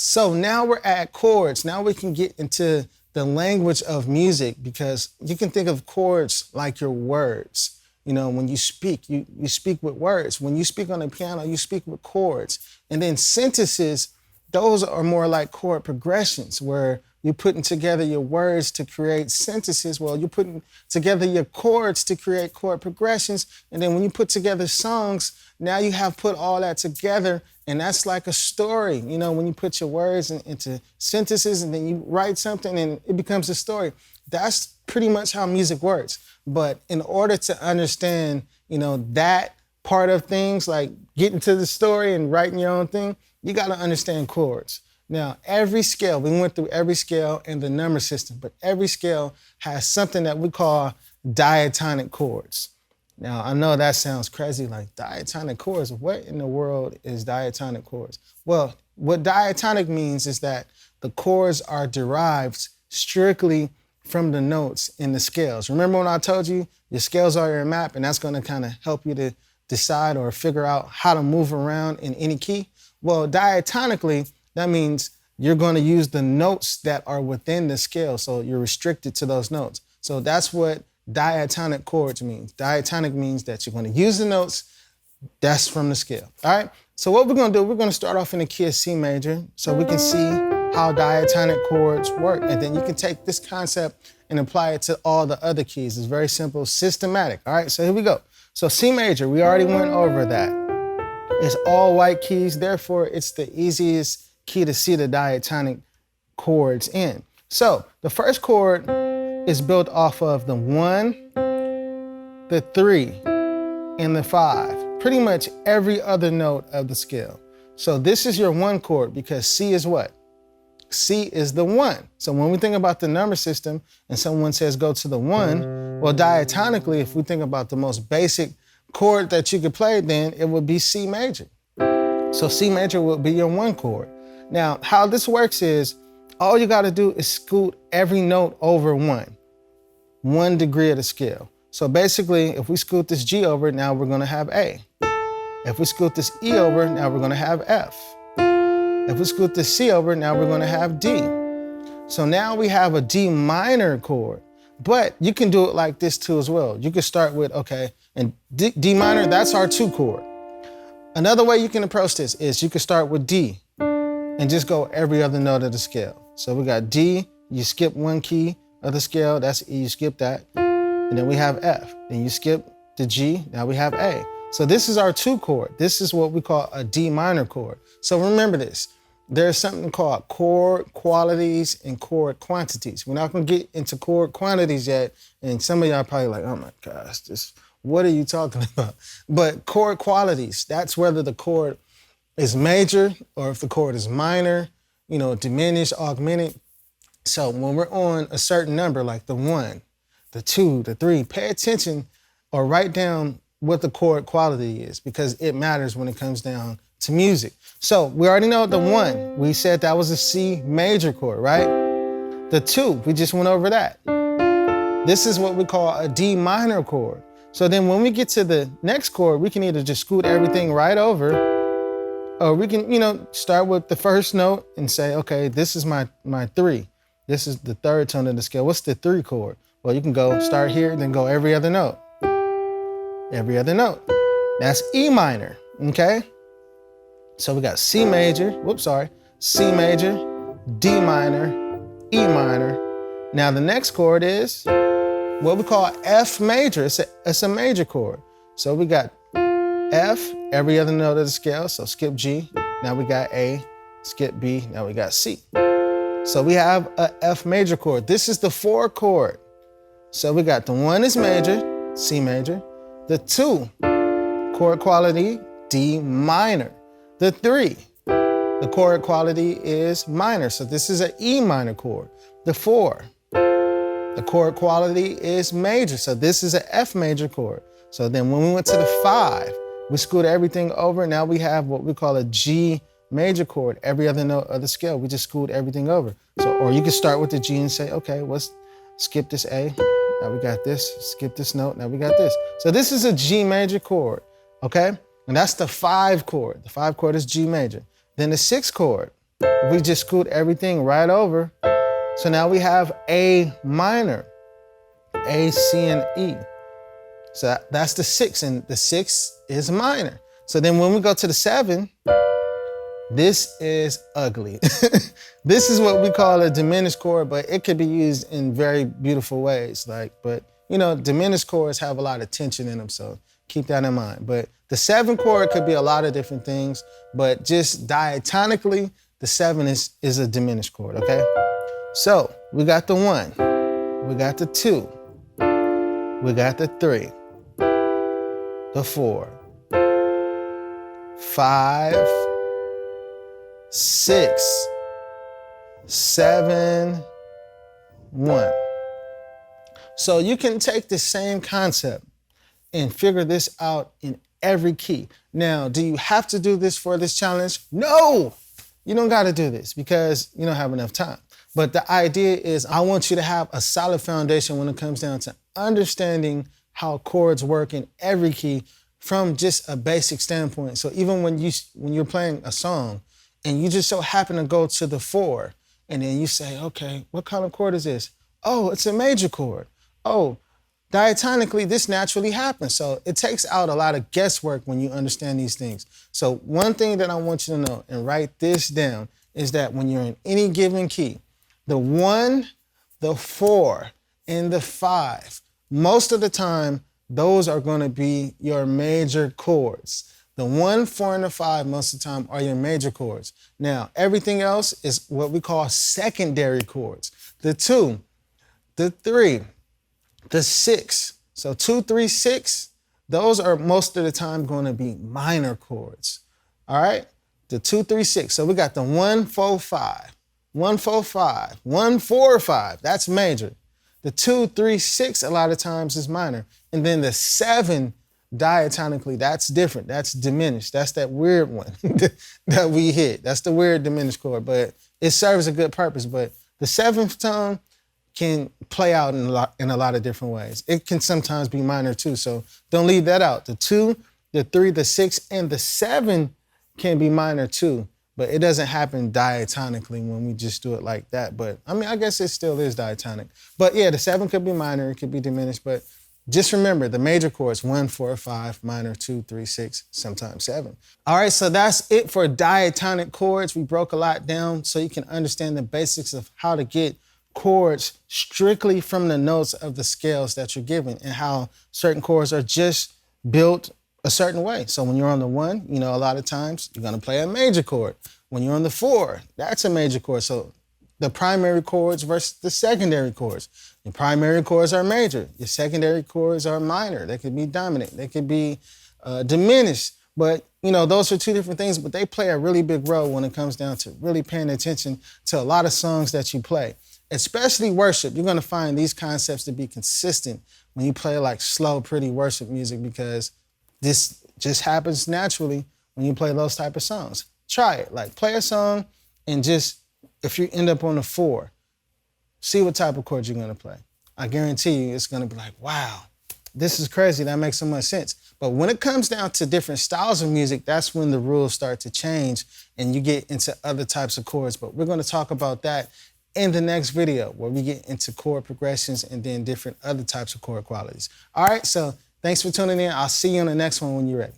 So now we're at chords. Now we can get into the language of music, because you can think of chords like your words. You know, when you speak, you speak with words. When you speak on the piano, you speak with chords. And then sentences, those are more like chord progressions, where you're putting together your words to create sentences. Well, you're putting together your chords to create chord progressions. And then when you put together songs, now you have put all that together, and that's like a story. You know, when you put your words into sentences and then you write something and it becomes a story. That's pretty much how music works. But in order to understand, you know, that part of things, like getting to the story and writing your own thing, you got to understand chords. Now, every scale, we went through every scale in the number system, but every scale has something that we call diatonic chords. Now, I know that sounds crazy, like diatonic chords. What in the world is diatonic chords? Well, what diatonic means is that the chords are derived strictly from the notes in the scales. Remember when I told you your scales are your map, and that's going to kind of help you to decide or figure out how to move around in any key? Well, diatonically, that means you're going to use the notes that are within the scale, so you're restricted to those notes. So that's what diatonic chords means. Diatonic means that you're going to use the notes that's from the scale. All right? So what we're going to do, we're going to start off in the key of C major so we can see how diatonic chords work. And then you can take this concept and apply it to all the other keys. It's very simple, systematic. All right, so here we go. So C major, we already went over that. It's all white keys, therefore it's the easiest key to see the diatonic chords in. So the first chord is built off of the 1, the 3, and the 5. Pretty much every other note of the scale. So this is your 1 chord, because C is what? C is the 1. So when we think about the number system and someone says go to the 1, well, diatonically, if we think about the most basic chord that you could play, then it would be C major. So C major will be your 1 chord. Now, how this works is all you got to do is scoot every note over 1 degree of the scale. So basically, if we scoot this G over, now we're going to have A. If we scoot this E over, now we're going to have F. If we scoot this C over, now we're going to have D. So now we have a D minor chord. But you can do it like this too as well. You can start with, okay, and D minor, that's our 2 chord. Another way you can approach this is you can start with D and just go every other note of the scale. So we got D, you skip 1 key of the scale, that's E, you skip that. And then we have F, then you skip the G, now we have A. So this is our 2 chord. This is what we call a D minor chord. So remember this, there's something called chord qualities and chord quantities. We're not gonna get into chord quantities yet, and some of y'all probably like, oh my gosh, what are you talking about? But chord qualities, that's whether the chord is major or if the chord is minor, you know, diminished, augmented. So when we're on a certain number, like the 1, the 2, the 3, pay attention or write down what the chord quality is, because it matters when it comes down to music. So we already know the 1, we said that was a C major chord, right? The 2, we just went over that. This is what we call a D minor chord. So then when we get to the next chord, we can either just scoot everything right over, or we can, you know, start with the first note and say, okay, this is my 3. This is the 3rd tone of the scale. What's the 3 chord? Well, you can go start here, then go every other note. Every other note. That's E minor, okay? So we got C major, C major, D minor, E minor. Now the next chord is what we call F major. It's a major chord. So we got F, every other note of the scale, so skip G. Now we got A, skip B, now we got C. So we have a F major chord. This is the 4 chord. So we got the 1 is major, C major. The 2, chord quality, D minor. The 3, the chord quality is minor, so this is an E minor chord. The 4, the chord quality is major, so this is an F major chord. So then when we went to the 5, we scoot everything over. Now we have what we call a G major chord. Every other note of the scale, we just scoot everything over. So, or you can start with the G and say, okay, let's skip this A. Now we got this, skip this note, now we got this. So this is a G major chord, okay? And that's the 5 chord. The 5 chord is G major. Then the 6 chord, We just scoot everything right over. So now we have A minor, A, C, and E. So that's the 6, and the 6 is minor. So then when we go to the 7, this is ugly. This is what we call a diminished chord, but it could be used in very beautiful ways. But diminished chords have a lot of tension in them, so keep that in mind. But the 7 chord could be a lot of different things, but just diatonically, the 7 is a diminished chord, okay? So we got the 1, we got the 2, we got the 3, the 4, 5, 6, 7, 1. So you can take the same concept and figure this out in every key. Now, do you have to do this for this challenge? No, you don't got to do this because you don't have enough time. But the idea is I want you to have a solid foundation when it comes down to understanding how chords work in every key from just a basic standpoint. So even when you're playing a song and you just so happen to go to the 4 and then you say, okay, what kind of chord is this? Oh, it's a major chord. Oh, diatonically, this naturally happens. So it takes out a lot of guesswork when you understand these things. So one thing that I want you to know and write this down is that when you're in any given key, the 1, the 4, and the 5, most of the time, those are going to be your major chords. The 1, 4, and the 5 most of the time are your major chords. Now, everything else is what we call secondary chords. The 2, the 3, the 6. So 2, 3, 6, those are most of the time going to be minor chords. All right? The 2, 3, 6. So we got the 1, 4, 5. 1, 4, 5. 1, 4, 5. That's major. The 2, 3, 6 a lot of times is minor. And then the 7 diatonically, that's different. That's diminished. That's that weird one that we hit. That's the weird diminished chord, but it serves a good purpose. But the 7th tone can play out in a lot of different ways. It can sometimes be minor too, so don't leave that out. The 2, the 3, the 6, and the 7 can be minor too, but it doesn't happen diatonically when we just do it like that. But I mean, I guess it still is diatonic. But yeah, the 7 could be minor, it could be diminished, but just remember the major chords, 1, 4, 5, minor, 2, 3, 6, sometimes 7. All right, so that's it for diatonic chords. We broke a lot down so you can understand the basics of how to get chords strictly from the notes of the scales that you're given and how certain chords are just built a certain way. So when you're on the 1, a lot of times you're gonna play a major chord. When you're on the 4, that's a major chord. So the primary chords versus the secondary chords. Your primary chords are major. Your secondary chords are minor. They could be dominant. They could be diminished. But, those are two different things, but they play a really big role when it comes down to really paying attention to a lot of songs that you play. Especially worship, you're gonna find these concepts to be consistent when you play like slow, pretty worship music because this just happens naturally when you play those type of songs. Try it, like play a song and just, if you end up on a 4, see what type of chord you're gonna play. I guarantee you it's gonna be like, wow, this is crazy, that makes so much sense. But when it comes down to different styles of music, that's when the rules start to change and you get into other types of chords. But we're gonna talk about that in the next video where we get into chord progressions and then different other types of chord qualities. All right, so thanks for tuning in. I'll see you on the next one when you're ready.